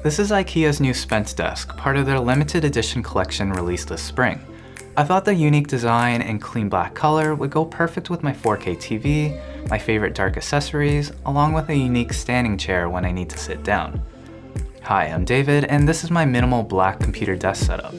This is IKEA's new Spänst desk, part of their limited edition collection released this spring. I thought the unique design and clean black color would go perfect with my 4K TV, my favorite dark accessories, along with a unique standing chair when I need to sit down. Hi, I'm David, and this is my minimal black computer desk setup.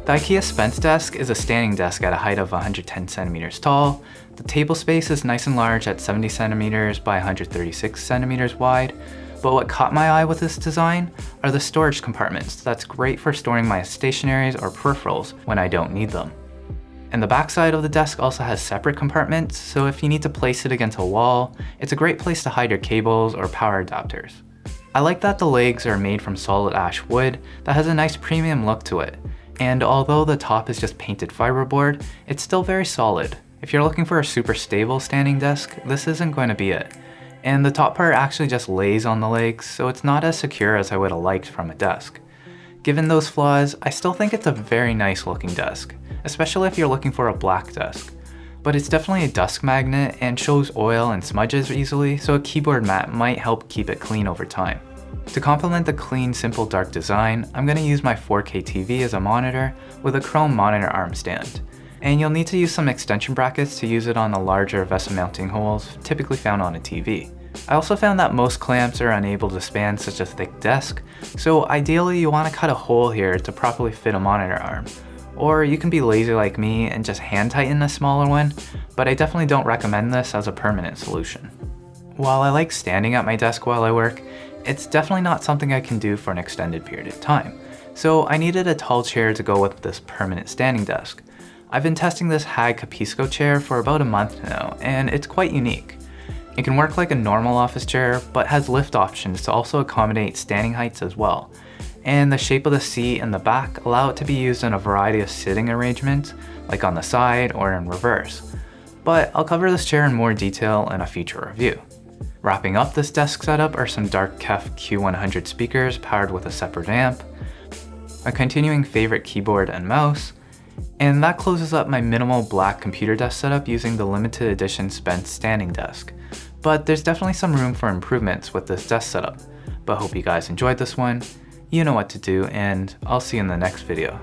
The IKEA Spänst desk is a standing desk at a height of 110 centimeters tall. The table space is nice and large at 70 centimeters by 136 centimeters wide. But what caught my eye with this design are the storage compartments. That's great for storing my stationaries or peripherals when I don't need them. And the backside of the desk also has separate compartments, so if you need to place it against a wall, it's a great place to hide your cables or power adapters. I like that the legs are made from solid ash wood that has a nice premium look to it. And although the top is just painted fiberboard, it's still very solid. If you're looking for a super stable standing desk, this isn't going to be it. And the top part actually just lays on the legs, so it's not as secure as I would have liked from a desk. Given those flaws, I still think it's a very nice looking desk, especially if you're looking for a black desk. But it's definitely a dust magnet and shows oil and smudges easily, so a keyboard mat might help keep it clean over time. To complement the clean, simple, dark design, I'm going to use my 4K TV as a monitor with a chrome monitor arm stand. And you'll need to use some extension brackets to use it on the larger VESA mounting holes typically found on a TV. I also found that most clamps are unable to span such a thick desk, so ideally you want to cut a hole here to properly fit a monitor arm. Or you can be lazy like me and just hand tighten a smaller one, but I definitely don't recommend this as a permanent solution. While I like standing at my desk while I work, it's definitely not something I can do for an extended period of time. So I needed a tall chair to go with this permanent standing desk. I've been testing this Hag Capisco Chair for about a month now, and it's quite unique. It can work like a normal office chair, but has lift options to also accommodate standing heights as well. And the shape of the seat and the back allow it to be used in a variety of sitting arrangements, like on the side or in reverse. But I'll cover this chair in more detail in a future review. Wrapping up this desk setup are some dark Kef Q100 speakers powered with a separate amp, a continuing favorite keyboard and mouse, and that closes up my minimal black computer desk setup using the limited edition Spänst standing desk. But there's definitely some room for improvements with this desk setup. But hope you guys enjoyed this one. You know what to do, and I'll see you in the next video.